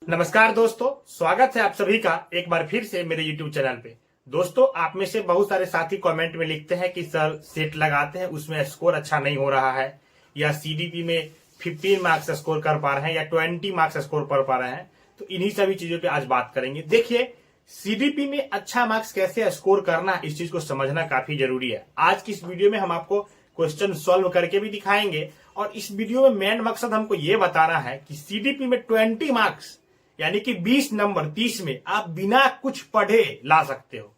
नमस्कार दोस्तों, स्वागत है आप सभी का एक बार फिर से मेरे YouTube चैनल पे। दोस्तों, आप में से बहुत सारे साथी कमेंट में लिखते हैं कि सर सेट लगाते हैं उसमें स्कोर अच्छा नहीं हो रहा है, या सीडीपी में 15 मार्क्स स्कोर कर पा रहे हैं या 20 मार्क्स स्कोर कर पा रहे हैं। तो इन्हीं सभी चीजों पे आज बात करेंगे। देखिए, सीडीपी में अच्छा मार्क्स कैसे स्कोर करना, इस चीज को समझना काफी जरूरी है। आज की इस वीडियो में हम आपको क्वेश्चन सॉल्व करके भी दिखाएंगे, और इस वीडियो में मेन मकसद हमको ये बताना है कि सीडीपी में 20 मार्क्स यानी कि 20 नंबर 30 में आप बिना कुछ पढ़े ला सकते हो।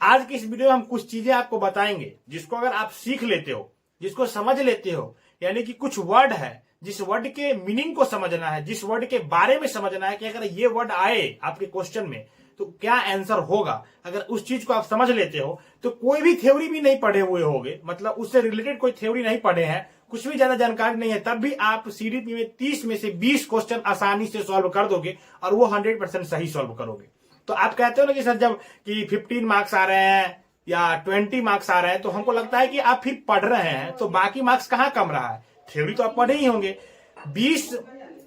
आज की इस वीडियो में हम कुछ चीजें आपको बताएंगे जिसको अगर आप सीख लेते हो, जिसको समझ लेते हो, यानी कि कुछ वर्ड है जिस वर्ड के मीनिंग को समझना है, जिस वर्ड के बारे में समझना है कि अगर ये वर्ड आए आपके क्वेश्चन में तो क्या आंसर होगा। अगर उस चीज को आप समझ लेते हो तो कोई भी थ्योरी भी नहीं पढ़े हुए होगे, मतलब उससे रिलेटेड कोई थ्योरी नहीं पढ़े हैं, कुछ भी ज्यादा जानकारी नहीं है, तब भी आप सीडीपी में 30 में से 20 क्वेश्चन आसानी से सॉल्व कर दोगे और वो 100% सही सॉल्व करोगे। तो आप कहते हो ना कि सर जब कि 15 मार्क्स आ रहे हैं या 20 मार्क्स आ रहे हैं तो हमको लगता है कि आप फिर पढ़ रहे हैं, तो बाकी मार्क्स कहां कम रहा है। थ्योरी तो आप पढ़े ही होंगे। 20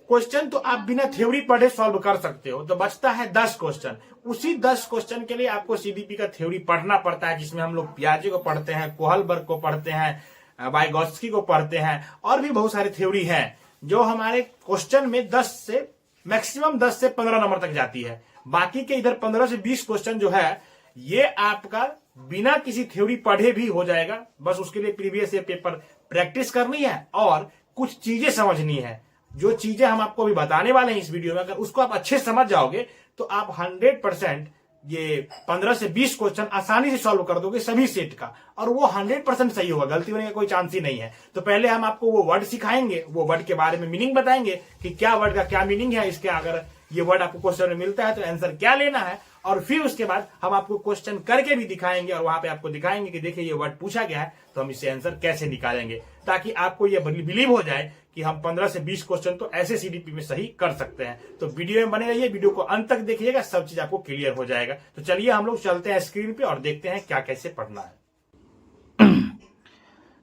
क्वेश्चन तो आप बिना थ्योरी पढ़े सॉल्व कर सकते हो, तो बचता है 10 क्वेश्चन। उसी 10 क्वेश्चन के लिए आपको सीडीपी का थ्योरी पढ़ना पड़ता है, जिसमें हम लोग पियाजे को पढ़ते हैं, कोहलबर्ग को पढ़ते हैं, वाइगोत्स्की को पढ़ते हैं, और भी बहुत सारी थ्योरी हैं जो हमारे क्वेश्चन में 10 से मैक्सिमम 10 से 15 नंबर तक जाती है। बाकी के इधर 15 से 20 क्वेश्चन जो है ये आपका बिना किसी थ्योरी पढ़े भी हो जाएगा। बस उसके लिए प्रीवियस ईयर पेपर प्रैक्टिस करनी है और कुछ चीजें समझनी है। जो चीजें हम आपको अभी बताने वाले हैं इस वीडियो में, अगर उसको आप अच्छे समझ जाओगे तो आप 100% ये 15 से 20 क्वेश्चन आसानी से सॉल्व कर दोगे सभी सेट का, और वो 100% सही होगा, गलती होने का कोई चांस ही नहीं है। तो पहले हम आपको वो वर्ड सिखाएंगे, वो वर्ड के बारे में मीनिंग बताएंगे कि क्या वर्ड का क्या मीनिंग है, इसके अगर ये वर्ड आपको क्वेश्चन में मिलता है तो आंसर क्या लेना है, और फिर उसके बाद हम आपको क्वेश्चन करके भी दिखाएंगे और वहां पे आपको दिखाएंगे कि देखिए ये वर्ड पूछा गया है तो हम इससे आंसर कैसे निकालेंगे, ताकि आपको ये बिलीव हो जाए कि हम 15 से 20 क्वेश्चन तो ऐसे सीडीपी में सही कर सकते हैं। तो वीडियो में बने रहिए, वीडियो को अंत तक देखिएगा, सब चीज आपको क्लियर हो जाएगा। तो चलिए हम लोग चलते हैं स्क्रीन पे और देखते हैं क्या कैसे पढ़ना है।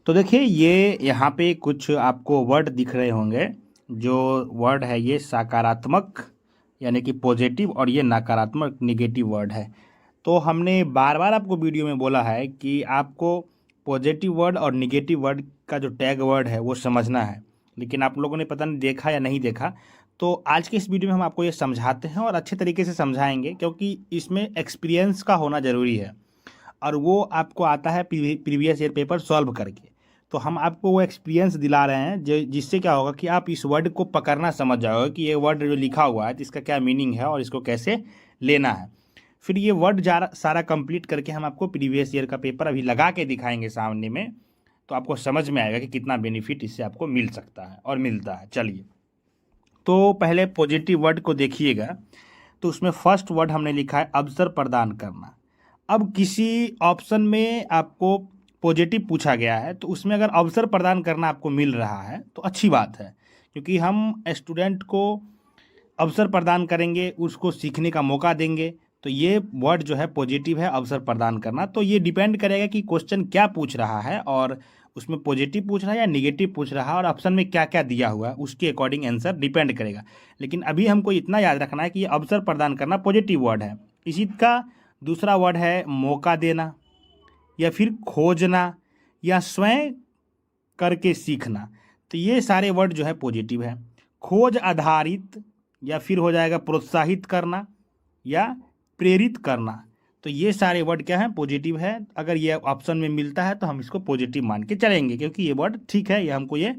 तो देखिए, ये यहाँ पे कुछ आपको वर्ड दिख रहे होंगे। जो वर्ड है ये सकारात्मक यानी कि पॉजिटिव, और ये नकारात्मक निगेटिव वर्ड है। तो हमने बार बार आपको वीडियो में बोला है कि आपको पॉजिटिव वर्ड और निगेटिव वर्ड का जो टैग वर्ड है वो समझना है, लेकिन आप लोगों ने पता नहीं देखा या नहीं देखा। तो आज के इस वीडियो में हम आपको ये समझाते हैं और अच्छे तरीके से समझाएंगे, क्योंकि इसमें एक्सपीरियंस का होना ज़रूरी है और वो आपको आता है प्रीवियस ईयर पेपर सॉल्व करके। तो हम आपको वो एक्सपीरियंस दिला रहे हैं जिससे क्या होगा कि आप इस वर्ड को पकड़ना समझ जाओगे कि ये वर्ड जो लिखा हुआ है तो इसका क्या मीनिंग है और इसको कैसे लेना है। फिर ये वर्ड सारा कंप्लीट करके हम आपको प्रीवियस ईयर का पेपर अभी लगा के दिखाएंगे सामने में, तो आपको समझ में आएगा कि कितना बेनिफिट इससे आपको मिल सकता है और मिलता है। चलिए, तो पहले पॉजिटिव वर्ड को देखिएगा। तो उसमें फर्स्ट वर्ड हमने लिखा है अवसर प्रदान करना। अब किसी ऑप्शन में आपको पॉजिटिव पूछा गया है तो उसमें अगर अवसर प्रदान करना आपको मिल रहा है तो अच्छी बात है, क्योंकि हम स्टूडेंट को अवसर प्रदान करेंगे, उसको सीखने का मौका देंगे। तो ये वर्ड जो है पॉजिटिव है, अवसर प्रदान करना। तो ये डिपेंड करेगा कि क्वेश्चन क्या पूछ रहा है और उसमें पॉजिटिव पूछ रहा है या निगेटिव पूछ रहा है, और ऑप्शन में क्या क्या दिया हुआ है उसके अकॉर्डिंग आंसर डिपेंड करेगा। लेकिन अभी हमको इतना याद रखना है कि ये अवसर प्रदान करना पॉजिटिव वर्ड है। इसी का दूसरा वर्ड है मौका देना, या फिर खोजना, या स्वयं करके सीखना। तो ये सारे वर्ड जो है पॉजिटिव है। खोज आधारित, या फिर हो जाएगा प्रोत्साहित करना या प्रेरित करना। तो ये सारे वर्ड क्या है, पॉजिटिव है। अगर ये ऑप्शन में मिलता है तो हम इसको पॉजिटिव मान के चलेंगे, क्योंकि ये वर्ड ठीक है, ये हमको ये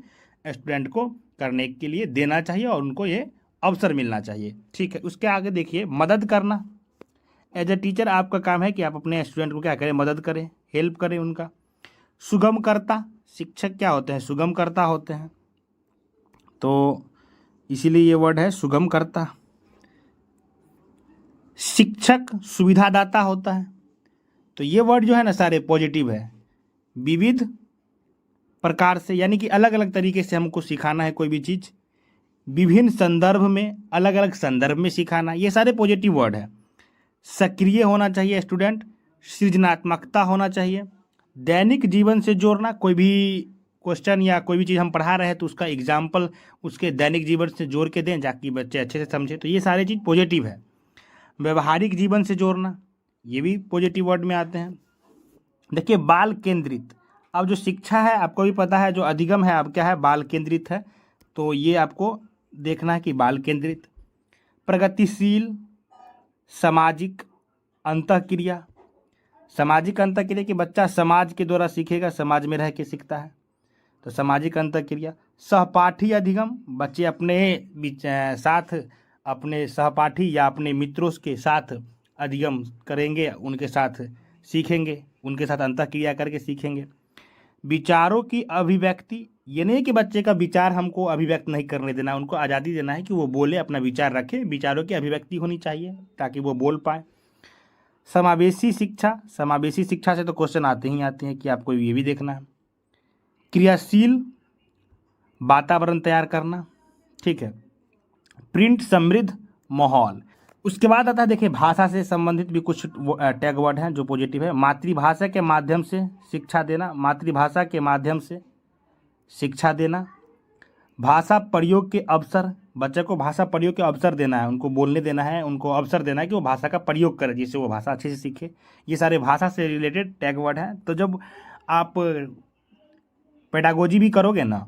स्टूडेंट को करने के लिए देना चाहिए और उनको ये अवसर मिलना चाहिए। ठीक है, उसके आगे देखिए मदद करना। एज ए टीचर आपका काम है कि आप अपने स्टूडेंट को क्या करें, मदद करें, हेल्प करें उनका। सुगमकर्ता, शिक्षक क्या होते हैं, सुगमकर्ता होते हैं, तो इसीलिए ये वर्ड है सुगमकर्ता। शिक्षक सुविधादाता होता है। तो ये वर्ड जो है ना सारे पॉजिटिव है। विविध प्रकार से, यानी कि अलग अलग तरीके से हमको सिखाना है कोई भी चीज़। विभिन्न संदर्भ में, अलग अलग संदर्भ में सिखाना, ये सारे पॉजिटिव वर्ड है। सक्रिय होना चाहिए स्टूडेंट, सृजनात्मकता होना चाहिए। दैनिक जीवन से जोड़ना, कोई भी क्वेश्चन या कोई भी चीज़ हम पढ़ा रहे हैं तो उसका एग्जाम्पल उसके दैनिक जीवन से जोड़ के दें ताकि बच्चे अच्छे से समझे, तो ये सारी चीज़ पॉजिटिव है। व्यवहारिक जीवन से जोड़ना, ये भी पॉजिटिव वर्ड में आते हैं। देखिए बाल केंद्रित, अब जो शिक्षा है आपको भी पता है, जो अधिगम है अब क्या है, बाल केंद्रित है, तो ये आपको देखना है कि बाल केंद्रित। प्रगतिशील, सामाजिक अंतःक्रिया, सामाजिक अंतःक्रिया कि बच्चा समाज के द्वारा सीखेगा, समाज में रह के सीखता है, तो सामाजिक अंतःक्रिया। सहपाठी अधिगम, बच्चे अपने साथ अपने सहपाठी या अपने मित्रों के साथ अधिगम करेंगे, उनके साथ सीखेंगे, उनके साथ अंतःक्रिया करके सीखेंगे। विचारों की अभिव्यक्ति, ये नहीं कि बच्चे का विचार हमको अभिव्यक्त नहीं करने देना, उनको आज़ादी देना है कि वो बोले, अपना विचार रखे, विचारों की अभिव्यक्ति होनी चाहिए ताकि वो बोल पाए। समावेशी शिक्षा, समावेशी शिक्षा से तो क्वेश्चन आते ही आते हैं कि आपको ये भी देखना है। क्रियाशील वातावरण तैयार करना, ठीक है। प्रिंट समृद्ध माहौल। उसके बाद आता है देखिए भाषा से संबंधित भी कुछ टैग वर्ड हैं जो पॉजिटिव है। मातृभाषा के माध्यम से शिक्षा देना, मातृभाषा के माध्यम से शिक्षा देना। भाषा प्रयोग के अवसर, बच्चे को भाषा प्रयोग के अवसर देना है, उनको बोलने देना है, उनको अवसर देना है कि वो भाषा का प्रयोग करे जिससे वो भाषा अच्छे से सीखे। ये सारे भाषा से रिलेटेड टैग वर्ड हैं। तो जब आप पेडागोजी भी करोगे ना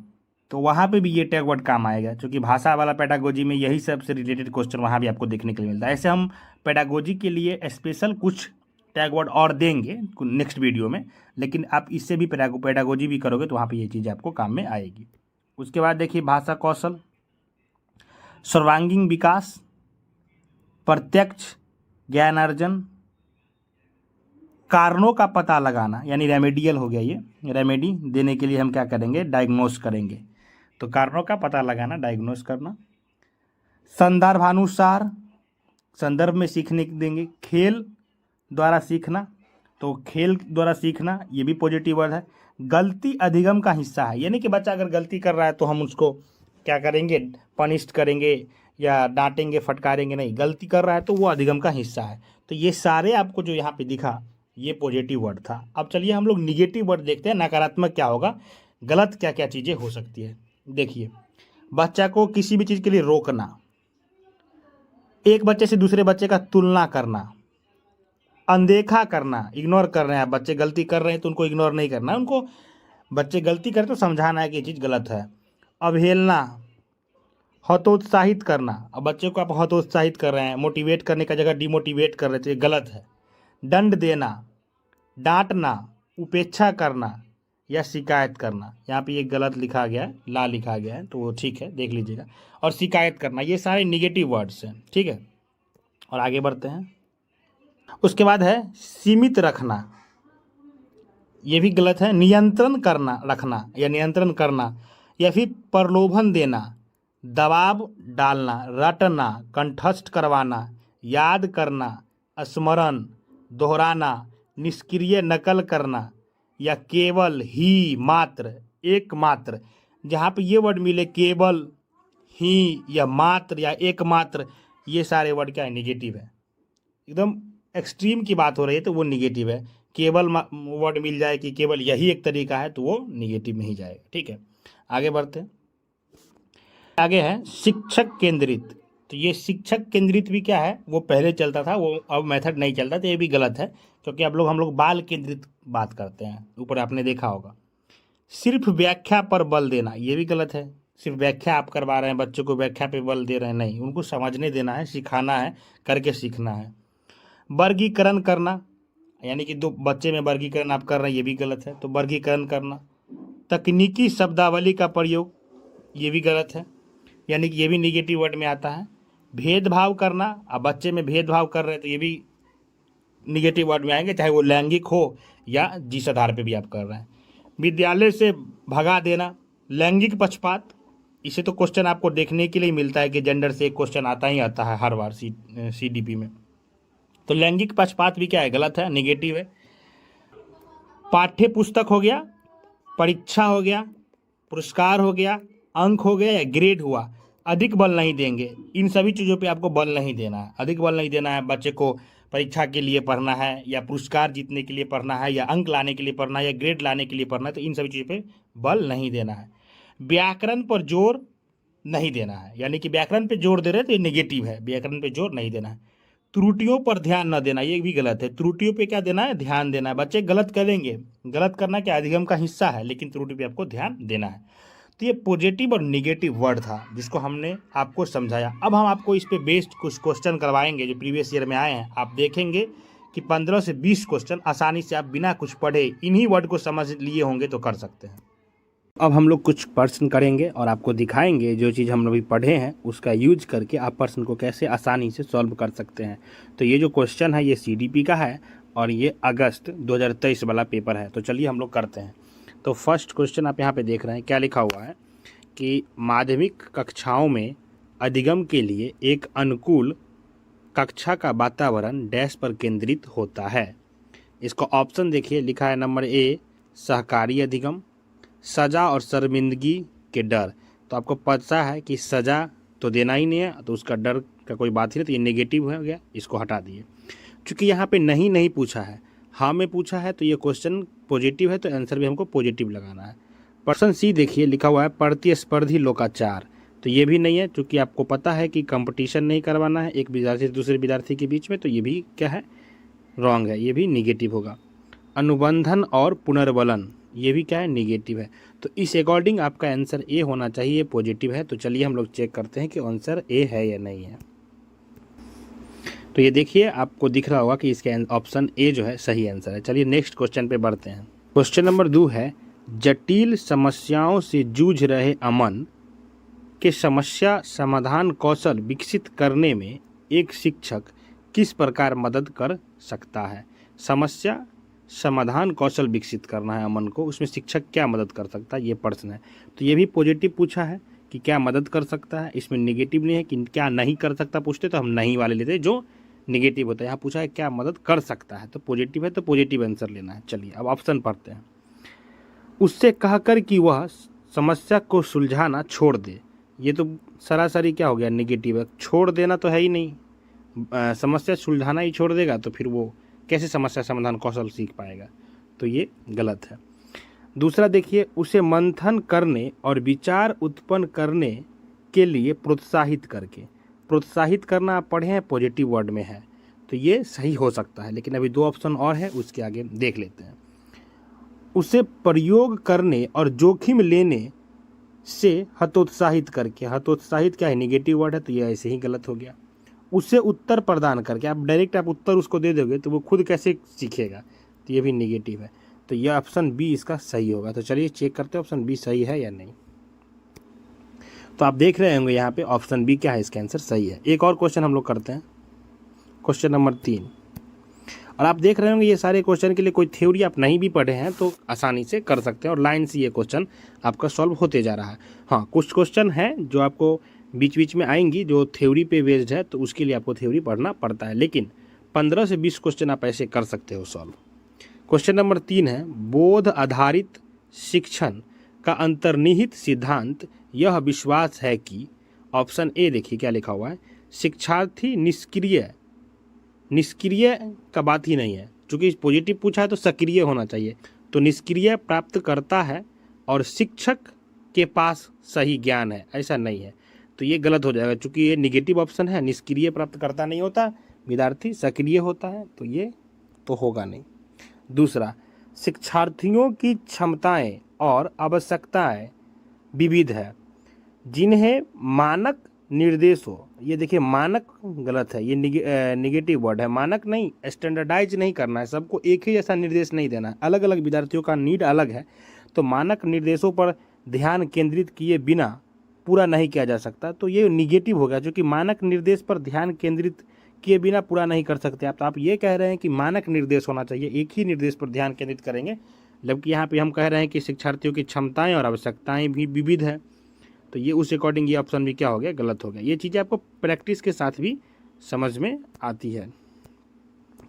तो वहाँ पे भी ये टैग वर्ड काम आएगा, क्योंकि भाषा वाला पेडागोजी में यही सब से रिलेटेड क्वेश्चन वहाँ भी आपको देखने के लिए मिलता है। ऐसे हम पेडागोजी के लिए स्पेशल कुछ टैग वर्ड और देंगे नेक्स्ट वीडियो में, लेकिन आप इससे भी पेडागोजी भी करोगे तो वहाँ पे ये चीज़ आपको काम में आएगी। उसके बाद देखिए भाषा कौशल, सर्वांगीण विकास, प्रत्यक्ष ज्ञानार्जन, कारणों का पता लगाना, यानी रेमेडियल हो गया, ये रेमेडी देने के लिए हम क्या करेंगे, डायग्नोस करेंगे, तो कारणों का पता लगाना, डायग्नोस करना। संदर्भानुसार, संदर्भ में सीखने देंगे। खेल द्वारा सीखना, तो खेल द्वारा सीखना ये भी पॉजिटिव वर्ड है। गलती अधिगम का हिस्सा है, यानी कि बच्चा अगर गलती कर रहा है तो हम उसको क्या करेंगे, पनिश करेंगे या डांटेंगे फटकारेंगे नहीं, गलती कर रहा है तो वो अधिगम का हिस्सा है। तो ये सारे आपको जो यहाँ पे दिखा ये पॉजिटिव वर्ड था। अब चलिए हम लोग निगेटिव वर्ड देखते हैं, नकारात्मक क्या होगा, गलत क्या क्या चीज़ें हो सकती है। देखिए बच्चा को किसी भी चीज़ के लिए रोकना, एक बच्चे से दूसरे बच्चे का तुलना करना, अनदेखा करना, इग्नोर कर रहे हैं आप, बच्चे गलती कर रहे हैं तो उनको इग्नोर नहीं करना है, उनको बच्चे गलती करें तो समझाना है कि ये चीज़ गलत है। अवहेलना, हतोत्साहित करना, अब बच्चे को आप हतोत्साहित कर रहे हैं, मोटिवेट करने का जगह डिमोटिवेट कर रहे थे, गलत है। दंड देना, डांटना, उपेक्षा करना या शिकायत करना, यहाँ पे ये गलत लिखा गया है, ला लिखा गया है तो वो ठीक है, देख लीजिएगा। और शिकायत करना, ये सारे निगेटिव वर्ड्स हैं, ठीक है। और आगे बढ़ते हैं। उसके बाद है सीमित रखना, ये भी गलत है। नियंत्रण करना, रखना या नियंत्रण करना, या फिर प्रलोभन देना, दबाव डालना, रटना, कंठस्थ करवाना, याद करना, स्मरण, दोहराना, निष्क्रिय नकल करना, या केवल, ही, मात्र, एकमात्र। जहाँ पे ये वर्ड मिले केवल, ही या मात्र या एकमात्र, ये सारे वर्ड क्या है, निगेटिव है। एकदम एक्सट्रीम की बात हो रही है तो वो निगेटिव है। केवल वर्ड मिल जाए कि केवल यही एक तरीका है तो वो निगेटिव में ही जाएगा, ठीक है। आगे बढ़ते हैं। आगे है शिक्षक केंद्रित, तो ये शिक्षक केंद्रित भी क्या है, वो पहले चलता था, वो अब मेथड नहीं चलता, तो ये भी गलत है, क्योंकि अब हम लोग बाल केंद्रित बात करते हैं, ऊपर आपने देखा होगा। सिर्फ व्याख्या पर बल देना, ये भी गलत है। सिर्फ व्याख्या आप करवा रहे हैं, बच्चों को व्याख्या पे बल दे रहे हैं, नहीं, उनको समझने देना है, सिखाना है, करके सीखना है। वर्गीकरण करना, यानी कि दो बच्चे में वर्गीकरण आप कर रहे हैं, ये भी गलत है, तो वर्गीकरण करना। तकनीकी शब्दावली का प्रयोग, ये भी गलत है, यानी कि ये भी निगेटिव वर्ड में आता है। भेदभाव करना, अब बच्चे में भेदभाव कर रहे हैं तो ये भी निगेटिव वर्ड में आएंगे, चाहे वो लैंगिक हो या जिस आधार पे भी आप कर रहे हैं। विद्यालय से भगा देना, लैंगिक पक्षपात, इसे तो क्वेश्चन आपको देखने के लिए मिलता है कि जेंडर से एक क्वेश्चन आता ही आता है हर बार CDP में, तो लैंगिक पक्षपात भी क्या है, गलत है, निगेटिव है। पाठ्य पुस्तक हो गया, परीक्षा हो गया, पुरस्कार हो गया, अंक हो गया या ग्रेड हुआ, अधिक बल नहीं देंगे, इन सभी चीज़ों पे आपको बल नहीं देना है, अधिक बल नहीं देना है। बच्चे को परीक्षा के लिए पढ़ना है या पुरस्कार जीतने के लिए पढ़ना है या अंक लाने के लिए पढ़ना है या ग्रेड लाने के लिए पढ़ना है, तो इन सभी चीज़ों पे बल नहीं देना है। व्याकरण पर जोर नहीं देना है, यानी कि व्याकरण पे जोर दे रहे हैं तो ये नेगेटिव है, व्याकरण पे जोर नहीं देना है। त्रुटियों पर ध्यान न देना, ये भी गलत है। त्रुटियों पे क्या देना है? ध्यान देना है। बच्चे गलत करेंगे, गलत करना क्या अधिगम का हिस्सा है, लेकिन त्रुटि पे आपको ध्यान देना है। तो ये पॉजिटिव और निगेटिव वर्ड था जिसको हमने आपको समझाया। अब हम आपको इस पे बेस्ड कुछ क्वेश्चन करवाएंगे जो प्रीवियस ईयर में आए हैं। आप देखेंगे कि 15 से 20 क्वेश्चन आसानी से आप बिना कुछ पढ़े इन्हीं वर्ड को समझ लिए होंगे तो कर सकते हैं। अब हम लोग कुछ प्रश्न करेंगे और आपको दिखाएंगे जो चीज़ हम लोग भी पढ़े हैं उसका यूज करके आप प्रश्न को कैसे आसानी से सॉल्व कर सकते हैं। तो ये जो क्वेश्चन है ये CDP का है और ये अगस्त 2023 वाला पेपर है। तो चलिए हम लोग करते हैं। तो फर्स्ट क्वेश्चन आप यहाँ पे देख रहे हैं, क्या लिखा हुआ है कि माध्यमिक कक्षाओं में अधिगम के लिए एक अनुकूल कक्षा का वातावरण डैश पर केंद्रित होता है। इसको ऑप्शन देखिए, लिखा है नंबर A सहकारी अधिगम, सज़ा और शर्मिंदगी के डर। तो आपको पता है कि सज़ा तो देना ही नहीं है तो उसका डर का कोई बात ही नहीं, तो ये नेगेटिव हो गया, इसको हटा दिए। चूँकि यहाँ पे नहीं पूछा है, हाँ में पूछा है, तो ये क्वेश्चन पॉजिटिव है तो आंसर भी हमको पॉजिटिव लगाना है। प्रश्न C देखिए, लिखा हुआ है प्रतिस्पर्धी लोकाचार। तो ये भी नहीं है, चूँकि आपको पता है कि कंपटीशन नहीं करवाना है एक विद्यार्थी से दूसरे विद्यार्थी के बीच में, तो ये भी क्या है? रॉन्ग है, ये भी निगेटिव होगा। अनुबंधन और पुनर्बलन, ये भी क्या है? निगेटिव है। तो इस अकॉर्डिंग आपका आंसर A होना चाहिए, पॉजिटिव है। तो चलिए हम लोग चेक करते हैं कि आंसर A है या नहीं है। तो ये देखिए आपको दिख रहा होगा कि इसका ऑप्शन A जो है सही आंसर है। चलिए नेक्स्ट क्वेश्चन पे बढ़ते हैं। क्वेश्चन नंबर 2 है, जटिल समस्याओं से जूझ रहे अमन के समस्या समाधान कौशल विकसित करने में एक शिक्षक किस प्रकार मदद कर सकता है? समस्या समाधान कौशल विकसित करना है अमन को, उसमें शिक्षक क्या मदद कर सकता है, ये प्रश्न है। तो ये भी पॉजिटिव पूछा है कि क्या मदद कर सकता है, इसमें नेगेटिव नहीं है कि क्या नहीं कर सकता। पूछते तो हम नहीं वाले लेते जो नेगेटिव होता है। यहाँ पूछा है क्या मदद कर सकता है, तो पॉजिटिव है तो पॉजिटिव आंसर लेना है। चलिए अब ऑप्शन पढ़ते हैं। उससे कहकर कि वह समस्या को सुलझाना छोड़ दे, ये तो सरासरी क्या हो गया? नेगेटिव है। छोड़ देना तो है ही नहीं, समस्या सुलझाना ही छोड़ देगा तो फिर वो कैसे समस्या समाधान कौशल सीख पाएगा? तो ये गलत है। दूसरा देखिए, उसे मंथन करने और विचार उत्पन्न करने के लिए प्रोत्साहित करके। प्रोत्साहित करना आप पढ़े हैं, पॉजिटिव वर्ड में है, तो ये सही हो सकता है। लेकिन अभी 2 ऑप्शन और है, उसके आगे देख लेते हैं। उसे प्रयोग करने और जोखिम लेने से हतोत्साहित करके। हतोत्साहित क्या है? नेगेटिव वर्ड है, तो ये ऐसे ही गलत हो गया। उसे उत्तर प्रदान करके, आप डायरेक्ट आप उत्तर उसको दे दोगे तो वो खुद कैसे सीखेगा? तो ये भी नेगेटिव है। तो ये ऑप्शन B इसका सही होगा। तो चलिए चेक करते हैं ऑप्शन B सही है या नहीं। तो आप देख रहे होंगे यहाँ पे ऑप्शन B क्या है, इसका आंसर सही है। एक और क्वेश्चन हम लोग करते हैं, क्वेश्चन नंबर 3। और आप देख रहे होंगे ये सारे क्वेश्चन के लिए कोई थ्योरी आप नहीं भी पढ़े हैं तो आसानी से कर सकते हैं और लाइन से ये क्वेश्चन आपका सॉल्व होते जा रहा है। हाँ, कुछ क्वेश्चन हैं जो आपको बीच बीच में आएंगी जो थ्योरी पे बेस्ड है, तो उसके लिए आपको थ्योरी पढ़ना पड़ता है, लेकिन 15 से 20 क्वेश्चन आप ऐसे कर सकते हो सॉल्व। क्वेश्चन नंबर 3 है, बोध आधारित शिक्षण का अंतर्निहित सिद्धांत यह विश्वास है कि। ऑप्शन A देखिए क्या लिखा हुआ है, शिक्षार्थी निष्क्रिय का बात ही नहीं है, चूँकि पॉजिटिव पूछा है तो सक्रिय होना चाहिए, तो निष्क्रिय प्राप्त करता है और शिक्षक के पास सही ज्ञान है, ऐसा नहीं है। तो ये गलत हो जाएगा, चूँकि ये निगेटिव ऑप्शन है। निष्क्रिय प्राप्त करता नहीं होता, विद्यार्थी सक्रिय होता है, तो ये तो होगा नहीं। दूसरा, शिक्षार्थियों की क्षमताएं और आवश्यकताएं विविध है, जिन्हें मानक निर्देशों, ये देखिए मानक गलत है, ये निगेटिव वर्ड है। मानक नहीं, स्टैंडर्डाइज नहीं करना है, सबको एक ही जैसा निर्देश नहीं देना है, अलग अलग विद्यार्थियों का नीड अलग है, तो मानक निर्देशों पर ध्यान केंद्रित किए बिना पूरा नहीं किया जा सकता, तो ये निगेटिव हो गया, जो कि मानक निर्देश पर ध्यान केंद्रित किए बिना पूरा नहीं कर सकते आप। तो आप ये कह रहे हैं कि मानक निर्देश होना चाहिए, एक ही निर्देश पर ध्यान केंद्रित करेंगे, जबकि यहाँ पे हम कह रहे हैं कि शिक्षार्थियों की क्षमताएं और आवश्यकताएं भी विविध है, तो ये उस अकॉर्डिंग ये ऑप्शन भी क्या हो गया? गलत हो गया। ये चीज़ें आपको प्रैक्टिस के साथ भी समझ में आती है।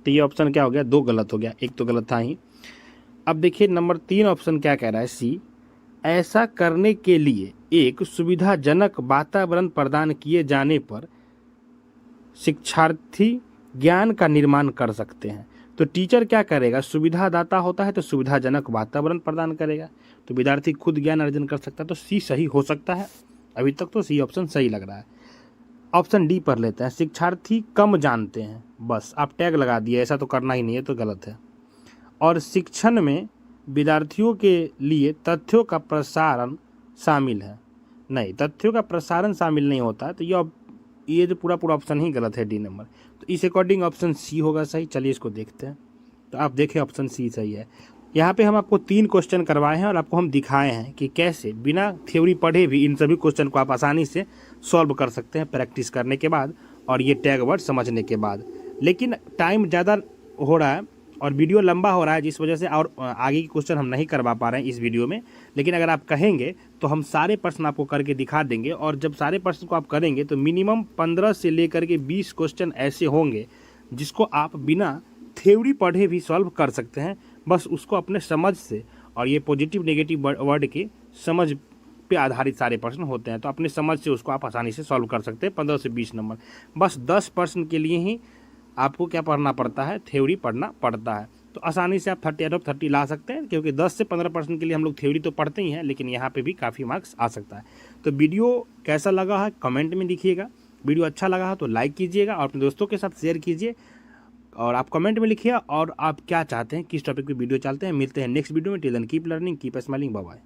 तो ये ऑप्शन क्या हो गया? 2 गलत हो गया, एक तो गलत था ही। अब देखिए नंबर 3 ऑप्शन क्या कह रहा है, C, ऐसा करने के लिए एक सुविधाजनक वातावरण प्रदान किए जाने पर शिक्षार्थी ज्ञान का निर्माण कर सकते हैं। तो टीचर क्या करेगा, सुविधादाता होता है तो सुविधाजनक वातावरण प्रदान करेगा, तो विद्यार्थी खुद ज्ञान अर्जन कर सकता है। तो सी सही हो सकता है, अभी तक तो सी ऑप्शन सही लग रहा है। ऑप्शन डी पर लेते हैं, शिक्षार्थी कम जानते हैं। बस आप टैग लगा दिए, ऐसा तो करना ही नहीं है, तो गलत है। और शिक्षण में विद्यार्थियों के लिए तथ्यों का प्रसारण शामिल है। नहीं, तथ्यों का प्रसारण शामिल नहीं होता है, तो ये जो पूरा ऑप्शन ही गलत है, डी नंबर। तो इस अकॉर्डिंग ऑप्शन सी होगा सही। चलिए इसको देखते हैं। तो आप देखें ऑप्शन सी सही है। यहाँ पे हम आपको 3 क्वेश्चन करवाए हैं और आपको हम दिखाए हैं कि कैसे बिना थ्योरी पढ़े भी इन सभी क्वेश्चन को आप आसानी से सॉल्व कर सकते हैं प्रैक्टिस करने के बाद और ये टैग वर्ड समझने के बाद। लेकिन टाइम ज़्यादा हो रहा है और वीडियो लंबा हो रहा है, जिस वजह से और आगे की क्वेश्चन हम नहीं करवा पा रहे हैं इस वीडियो में। लेकिन अगर आप कहेंगे तो हम सारे प्रश्न आपको करके दिखा देंगे, और जब सारे प्रश्न को आप करेंगे तो मिनिमम 15 से लेकर के 20 क्वेश्चन ऐसे होंगे जिसको आप बिना थ्योरी पढ़े भी सॉल्व कर सकते हैं। बस उसको अपने समझ से, और ये पॉजिटिव नेगेटिव वर्ड की समझ पे आधारित सारे प्रश्न होते हैं, तो अपने समझ से उसको आप आसानी से सॉल्व कर सकते हैं। 15 से 20 नंबर। बस 10 प्रश्न के लिए ही आपको क्या पढ़ना पड़ता है, थ्योरी पढ़ना पड़ता है। तो आसानी से आप 30 आउट ऑफ 30 ला सकते हैं, क्योंकि 10 से 15 प्रश्न के लिए हम लोग थ्योरी तो पढ़ते ही हैं, लेकिन यहाँ पे भी काफ़ी मार्क्स आ सकता है। तो वीडियो कैसा लगा है कमेंट में लिखिएगा। वीडियो अच्छा लगा है तो लाइक कीजिएगा और अपने दोस्तों के साथ शेयर कीजिए, और आप कमेंट में लिखिए और आप क्या चाहते हैं, किस टॉपिक पे वीडियो चाहते हैं। मिलते हैं नेक्स्ट वीडियो में। Till then keep learning, keep smiling, bye bye.